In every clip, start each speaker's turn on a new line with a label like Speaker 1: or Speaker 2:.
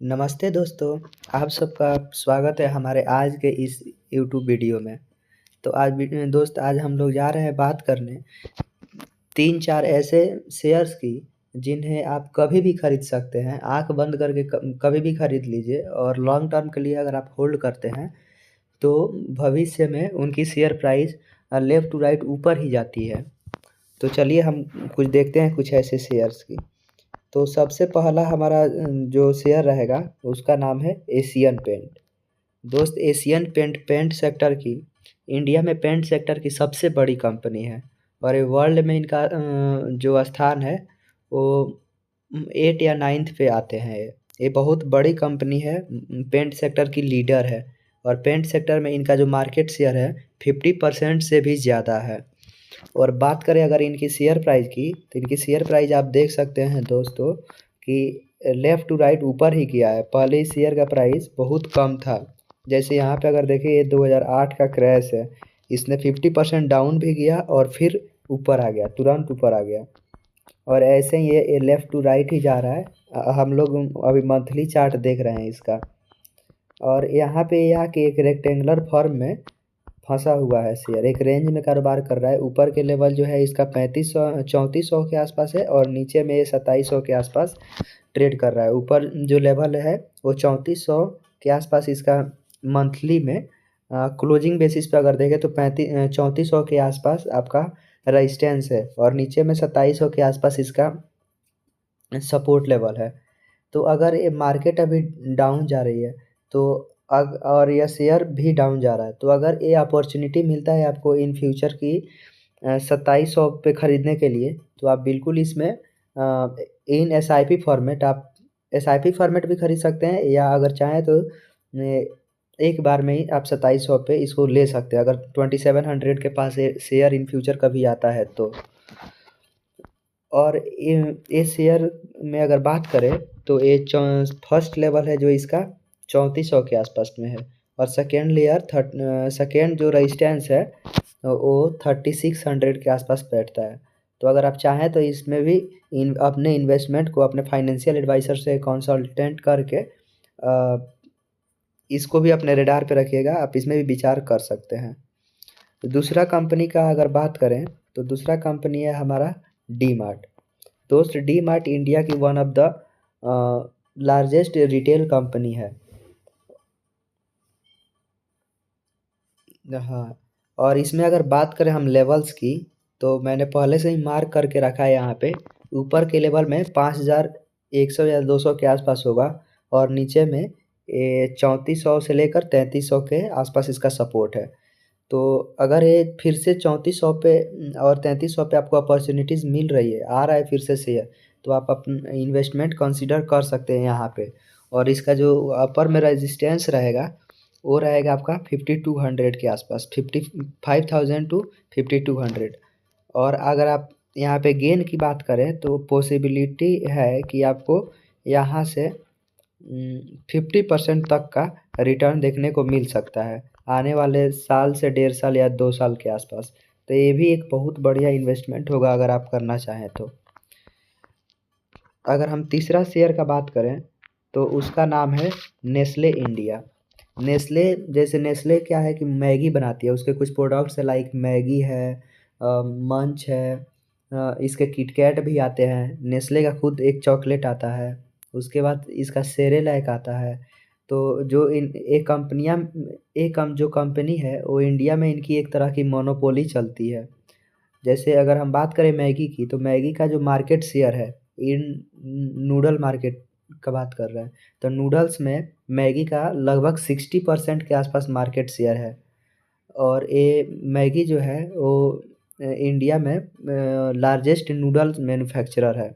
Speaker 1: नमस्ते दोस्तों, आप सबका स्वागत है हमारे आज के इस यूट्यूब वीडियो में। तो आज हम लोग जा रहे हैं बात करने 3-4 ऐसे शेयर्स की जिन्हें आप कभी भी खरीद सकते हैं। आँख बंद करके कभी भी खरीद लीजिए और लॉन्ग टर्म के लिए अगर आप होल्ड करते हैं, तो भविष्य में उनकी share price left to right ऊपर ही जाती है। तो चलिए हम कुछ देखते हैं कुछ ऐसे शेयर्स की। तो सबसे पहला हमारा जो शेयर रहेगा उसका नाम है एशियन पेंट। दोस्त एशियन पेंट पेंट सेक्टर की इंडिया में पेंट सेक्टर की सबसे बड़ी कंपनी है और ये वर्ल्ड में इनका जो स्थान है वो 8 या 9th पे आते हैं। ये बहुत बड़ी कंपनी है, पेंट सेक्टर की लीडर है और पेंट सेक्टर में इनका जो मार्केट शेयर है 50% से भी ज़्यादा है। और बात करें अगर इनकी शेयर प्राइस की, तो इनकी शेयर प्राइस आप देख सकते हैं दोस्तों कि लेफ़्ट टू राइट ऊपर ही गया है। पहले इस शेयर का प्राइस बहुत कम था। जैसे यहाँ पे अगर देखें ये 2008 का क्रैश है, इसने 50% डाउन भी किया और फिर ऊपर आ गया, तुरंत ऊपर आ गया। और ऐसे ही ये लेफ़्ट टू राइट ही जा रहा है। हम लोग अभी मंथली चार्ट देख रहे हैं इसका। और यहाँ पे यह कि एक रेक्टेंगुलर फॉर्म में फंसा हुआ है शेयर, एक रेंज में कारोबार कर रहा है। ऊपर के लेवल जो है इसका 3400 के आसपास है और नीचे में ये 2700 के आसपास ट्रेड कर रहा है। ऊपर जो लेवल है वो 3400 के आसपास इसका मंथली में क्लोजिंग बेसिस पे अगर देखें तो 3400 के आसपास आपका रेजिस्टेंस है और नीचे में 2700 के आसपास इसका सपोर्ट लेवल है। तो अगर ये मार्केट अभी डाउन जा रही है तो और यह शेयर भी डाउन जा रहा है, तो अगर ये अपॉर्चुनिटी मिलता है आपको इन फ्यूचर की 2700 पे ख़रीदने के लिए, तो आप बिल्कुल इसमें इन एसआईपी फॉर्मेट आप एसआईपी फॉर्मेट भी खरीद सकते हैं या अगर चाहें तो एक बार में ही आप 2700 पे इसको ले सकते हैं अगर 2700 के पास शेयर इन फ्यूचर कभी आता है तो। और इस शेयर में अगर बात करें तो ये फर्स्ट लेवल है जो इसका 3400 के आसपास में है और सेकेंड जो रेजिस्टेंस है वो 3600 के आसपास बैठता है। तो अगर आप चाहें तो इसमें भी अपने इन्वेस्टमेंट को अपने फाइनेंशियल एडवाइज़र से कंसल्टेंट करके इसको भी अपने रेडार पे रखिएगा, आप इसमें भी विचार कर सकते हैं। तो दूसरा कंपनी का अगर बात करें तो दूसरा कंपनी है हमारा डी मार्ट। दोस्त डी मार्ट इंडिया की one of the largest retail company है। हाँ, और इसमें अगर बात करें हम लेवल्स की तो मैंने पहले से ही मार्क करके रखा है यहाँ पे। ऊपर के लेवल में 5100 या 200 के आसपास होगा और नीचे में 3400 से लेकर 3300 के आसपास इसका सपोर्ट है। तो अगर ये फिर से 3400 पे और 3300 पे आपको अपॉर्चुनिटीज़ मिल रही है, आ रहा है फिर से शेयर, तो आप अपना इन्वेस्टमेंट कंसिडर कर सकते हैं यहाँ पे। और इसका जो अपर में रेजिस्टेंस रहेगा वो रहेगा आपका 5200 के आसपास, 55,000 टू 5200। और अगर आप यहाँ पे गेन की बात करें तो पॉसिबिलिटी है कि आपको यहाँ से 50% तक का रिटर्न देखने को मिल सकता है आने वाले साल से 1.5 साल या 2 साल के आसपास। तो ये भी एक बहुत बढ़िया इन्वेस्टमेंट होगा अगर आप करना चाहें तो। अगर हम तीसरा शेयर का बात करें तो उसका नाम है नेस्ले इंडिया। नेस्ले जैसे नेस्ले क्या है कि मैगी बनाती है, उसके कुछ प्रोडक्ट्स है लाइक मैगी है, मंच है, इसके किटकैट भी आते हैं। नेस्ले का खुद एक चॉकलेट आता है, उसके बाद इसका सेरेलैक आता है। तो जो इन एक कंपनियां एक जो कंपनी है वो इंडिया में इनकी एक तरह की मोनोपोली चलती है। जैसे अगर हम बात करें मैगी की तो मैगी का जो मार्केट शेयर है इन नूडल मार्केट का बात कर रहे हैं, तो नूडल्स में मैगी का लगभग 60% के आसपास मार्केट शेयर है। और ये मैगी जो है वो इंडिया में लार्जेस्ट नूडल्स मैन्युफैक्चरर है।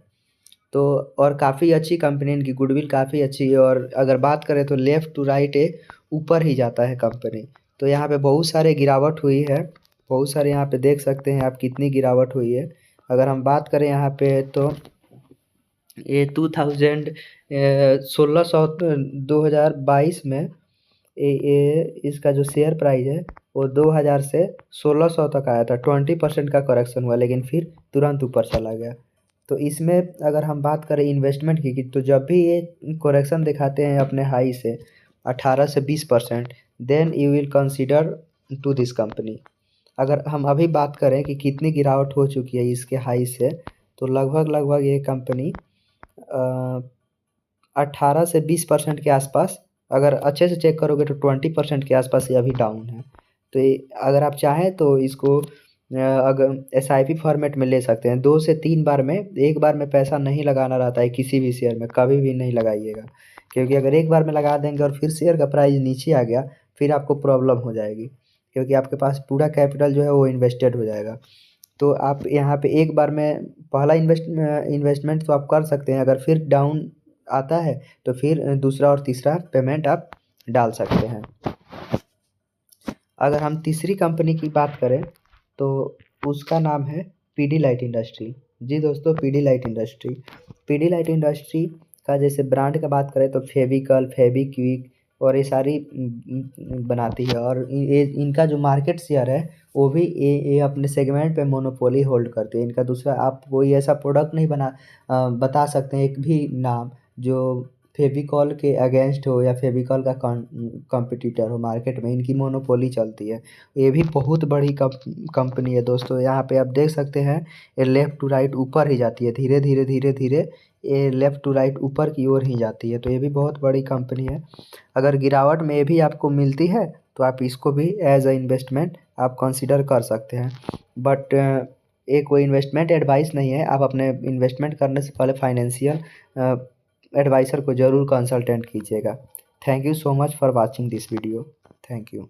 Speaker 1: तो और काफ़ी अच्छी कंपनी, इनकी गुडविल काफ़ी अच्छी है और अगर बात करें तो लेफ़्ट टू राइट ये ऊपर ही जाता है कंपनी। तो यहाँ पे बहुत सारे गिरावट हुई है, बहुत सारे यहाँ पे देख सकते हैं आप कितनी गिरावट हुई है। अगर हम बात करें यहाँ पे तो ये 2022 में ये इसका जो शेयर प्राइस है वो 2000 से 1600 तक आया था। 20% का करेक्शन हुआ लेकिन फिर तुरंत ऊपर चला गया। तो इसमें अगर हम बात करें इन्वेस्टमेंट की तो जब भी ये करेक्शन दिखाते हैं अपने हाई से 18 से 20%, then you will consider to this company. अगर हम अभी बात करें कि कितनी गिरावट हो चुकी है इसके हाई से, तो लगभग ये कंपनी 18 से 20% के आसपास, अगर अच्छे से चेक करोगे तो 20% के आसपास ये अभी डाउन है। तो ये अगर आप चाहें तो इसको अगर SIP फॉर्मेट में ले सकते हैं। 2 से 3 बार में, एक बार में पैसा नहीं लगाना रहता है किसी भी शेयर में, कभी भी नहीं लगाइएगा, क्योंकि अगर एक बार में लगा देंगे और फिर शेयर का प्राइस नीचे आ गया, फिर आपको प्रॉब्लम हो जाएगी, क्योंकि आपके पास पूरा कैपिटल जो है वो इन्वेस्टेड हो जाएगा। तो आप यहाँ पे एक बार में पहला इन्वेस्टमेंट तो आप कर सकते हैं, अगर फिर डाउन आता है तो फिर दूसरा और तीसरा पेमेंट आप डाल सकते हैं। अगर हम तीसरी कंपनी की बात करें तो उसका नाम है पीडीलाइट इंडस्ट्री। जी दोस्तों, पीडीलाइट इंडस्ट्री, पीडीलाइट इंडस्ट्री का जैसे ब्रांड का बात करें तो फेविकल, फेविक्विक और ये सारी बनाती है, और ये इनका जो मार्केट शेयर है वो भी ये अपने सेगमेंट पे मोनोपोली होल्ड करती है। इनका दूसरा आप कोई ऐसा प्रोडक्ट नहीं बता सकते हैं एक भी नाम जो फेविकॉल के अगेंस्ट हो या फेविकॉल का कंपटीटर हो मार्केट में। इनकी मोनोपोली चलती है। ये भी बहुत बड़ी कंपनी है दोस्तों। यहाँ पे आप देख सकते हैं ये लेफ़्ट टू राइट ऊपर ही जाती है, धीरे धीरे धीरे धीरे ये लेफ़्ट टू राइट ऊपर की ओर ही जाती है। तो ये भी बहुत बड़ी कंपनी है। अगर गिरावट में ये भी आपको मिलती है तो आप इसको भी एज अ इन्वेस्टमेंट आप कंसिडर कर सकते हैं। बट ये कोई इन्वेस्टमेंट एडवाइस नहीं है। आप अपने इन्वेस्टमेंट करने से पहले फाइनेंशियल एडवाइज़र को ज़रूर कंसल्टेंट कीजिएगा। Thank you so much for watching this video. Thank you.